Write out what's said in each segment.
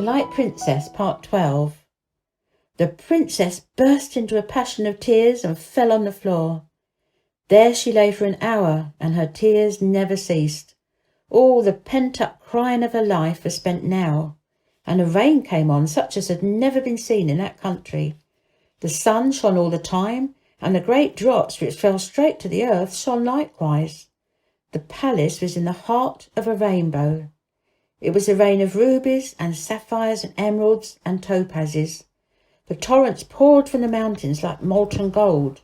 The Light Princess, Part 12. The princess burst into a passion of tears and fell on the floor. There she lay for an hour, and her tears never ceased. All the pent-up crying of her life was spent now, and a rain came on such as had never been seen in that country. The sun shone all the time, and the great drops which fell straight to the earth shone likewise. The palace was in the heart of a rainbow. It was a rain of rubies and sapphires and emeralds and topazes. The torrents poured from the mountains like molten gold,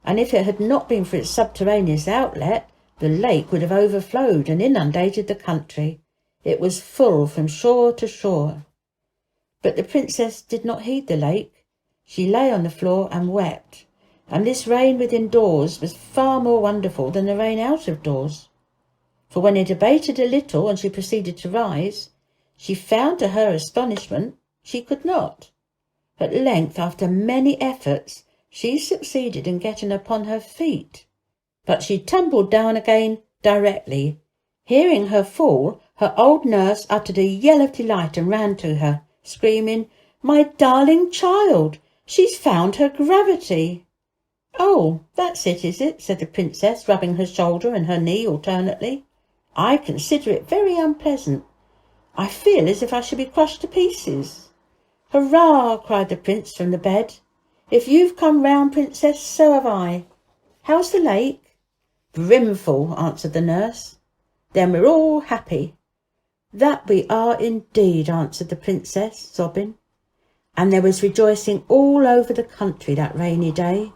and if it had not been for its subterraneous outlet, the lake would have overflowed and inundated the country. It was full from shore to shore. But the princess did not heed the lake. She lay on the floor and wept, and this rain within doors was far more wonderful than the rain out of doors. For when it abated a little and she proceeded to rise, she found to her astonishment she could not. At length, after many efforts, she succeeded in getting upon her feet. But she tumbled down again directly. Hearing her fall, her old nurse uttered a yell of delight and ran to her, screaming, "My darling child! She's found her gravity!" "Oh, that's it, is it?" said the princess, rubbing her shoulder and her knee alternately. "I consider it very unpleasant. I feel as if I should be crushed to pieces." "Hurrah!" cried the prince from the bed. "If you've come round, princess, so have I. How's the lake?" "Brimful," answered the nurse. "Then we're all happy." "That we are indeed," answered the princess, sobbing. And there was rejoicing all over the country that rainy day.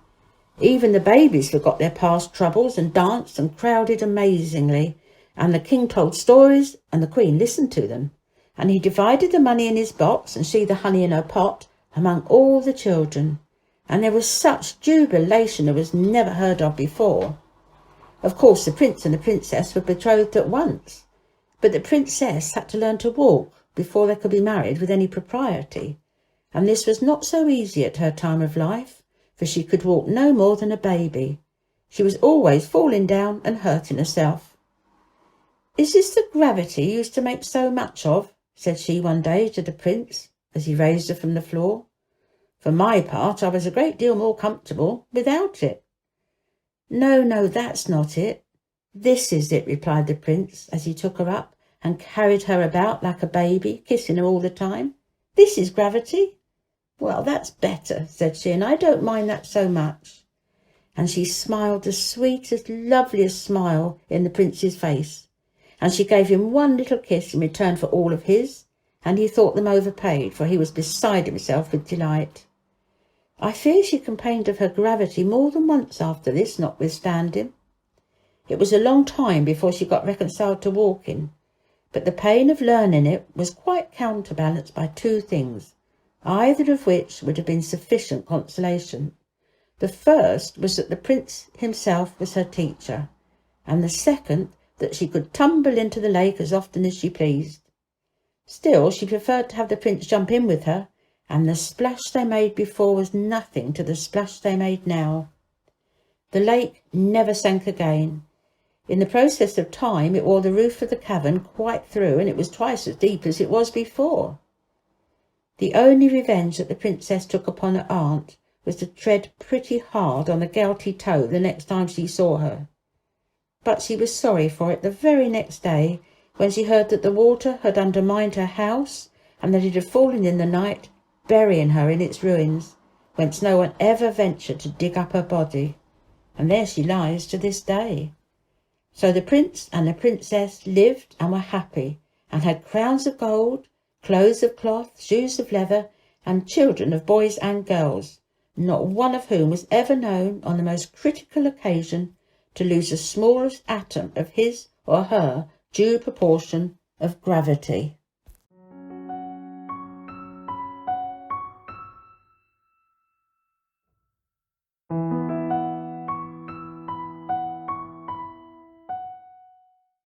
Even the babies forgot their past troubles and danced and crowded amazingly, and the king told stories and the queen listened to them, and he divided the money in his box and she the honey in her pot among all the children, and there was such jubilation as was never heard of before. Of course the prince and the princess were betrothed at once, but the princess had to learn to walk before they could be married with any propriety, and this was not so easy at her time of life, for she could walk no more than a baby. She was always falling down and hurting herself. "Is this the gravity you used to make so much of?" said she one day to the prince as he raised her from the floor. "For my part, I was a great deal more comfortable without it." No, that's not it. This is it," replied the prince as he took her up and carried her about like a baby, kissing her all the time. "This is gravity." "Well, that's better," said she, "and I don't mind that so much." And she smiled the sweetest, loveliest smile in the prince's face, and she gave him one little kiss in return for all of his, and he thought them overpaid, for he was beside himself with delight. I fear she complained of her gravity more than once after this, notwithstanding. It was a long time before she got reconciled to walking, but the pain of learning it was quite counterbalanced by two things, either of which would have been sufficient consolation. The first was that the prince himself was her teacher, and the second that she could tumble into the lake as often as she pleased. Still, she preferred to have the prince jump in with her, and the splash they made before was nothing to the splash they made now. The lake never sank again. In the process of time it wore the roof of the cavern quite through, and it was twice as deep as it was before. The only revenge that the princess took upon her aunt was to tread pretty hard on the gouty toe the next time she saw her. But she was sorry for it the very next day, when she heard that the water had undermined her house, and that it had fallen in the night, burying her in its ruins, whence no one ever ventured to dig up her body. And there she lies to this day. So the prince and the princess lived and were happy, and had crowns of gold, clothes of cloth, shoes of leather, and children of boys and girls, not one of whom was ever known on the most critical occasion to lose the smallest atom of his or her due proportion of gravity.